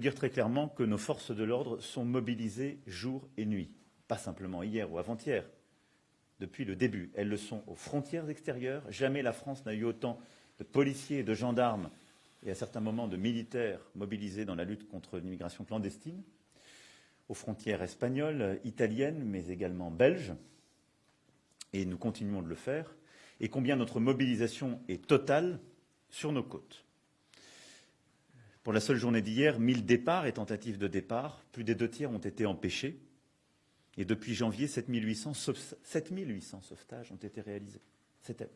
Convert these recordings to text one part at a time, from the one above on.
dire très clairement que nos forces de l'ordre sont mobilisées jour et nuit, pas simplement hier ou avant-hier, depuis le début. Elles le sont aux frontières extérieures. Jamais la France n'a eu autant de policiers et de gendarmes et à certains moments de militaires mobilisés dans la lutte contre l'immigration clandestine, aux frontières espagnoles, italiennes, mais également belges. Et nous continuons de le faire. Et combien notre mobilisation est totale sur nos côtes. Pour la seule journée d'hier, 1000 départs et tentatives de départ, plus des 2 tiers ont été empêchés. Et depuis janvier, 7800 sauvetages ont été réalisés. C'était.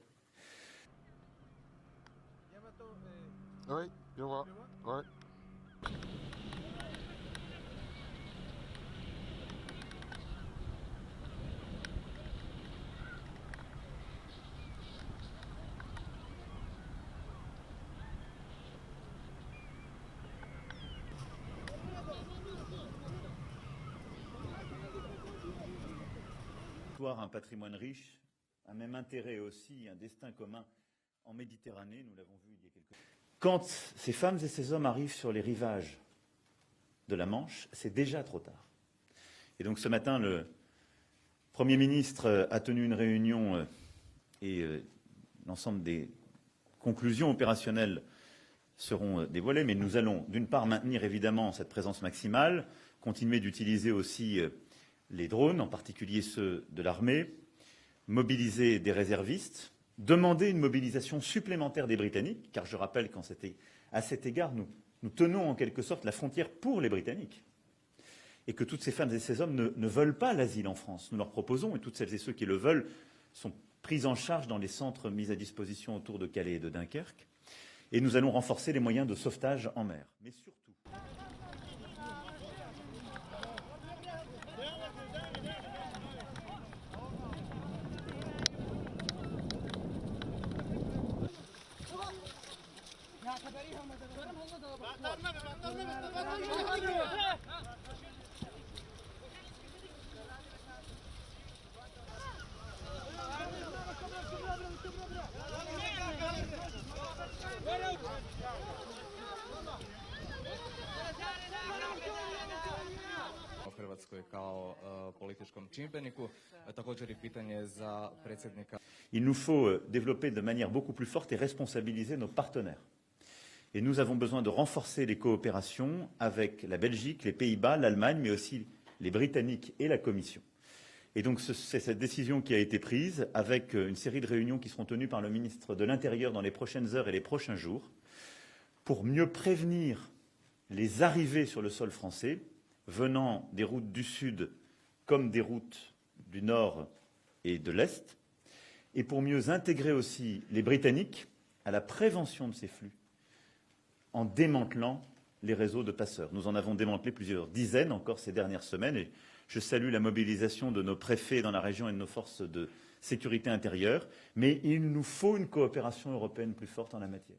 Oui, je vois. Ouais. Un patrimoine riche, un même intérêt aussi, un destin commun en Méditerranée, nous l'avons vu il y a quelques jours. Quand ces femmes et ces hommes arrivent sur les rivages de la Manche, c'est déjà trop tard. Et donc ce matin, le Premier ministre a tenu une réunion et l'ensemble des conclusions opérationnelles seront dévoilées, mais nous allons d'une part maintenir évidemment cette présence maximale, continuer d'utiliser aussi les drones, en particulier ceux de l'armée, mobiliser des réservistes, demander une mobilisation supplémentaire des Britanniques, car je rappelle qu'à cet égard, nous tenons en quelque sorte la frontière pour les Britanniques, et que toutes ces femmes et ces hommes ne veulent pas l'asile en France. Nous leur proposons, et toutes celles et ceux qui le veulent sont pris en charge dans les centres mis à disposition autour de Calais et de Dunkerque, et nous allons renforcer les moyens de sauvetage en mer. Mais surtout... Hrvatskoj kao političkom čimbeniku. Također i pitanje za predsjednika. Il nous faut développer de manière beaucoup plus forte et responsabiliser nos partenaires. Et nous avons besoin de renforcer les coopérations avec la Belgique, les Pays-Bas, l'Allemagne, mais aussi les Britanniques et la Commission. Et donc c'est cette décision qui a été prise avec une série de réunions qui seront tenues par le ministre de l'Intérieur dans les prochaines heures et les prochains jours pour mieux prévenir les arrivées sur le sol français venant des routes du sud comme des routes du nord et de l'est, et pour mieux intégrer aussi les Britanniques à la prévention de ces flux en démantelant les réseaux de passeurs. Nous en avons démantelé plusieurs dizaines encore ces dernières semaines, et je salue la mobilisation de nos préfets dans la région et de nos forces de sécurité intérieure, mais il nous faut une coopération européenne plus forte en la matière.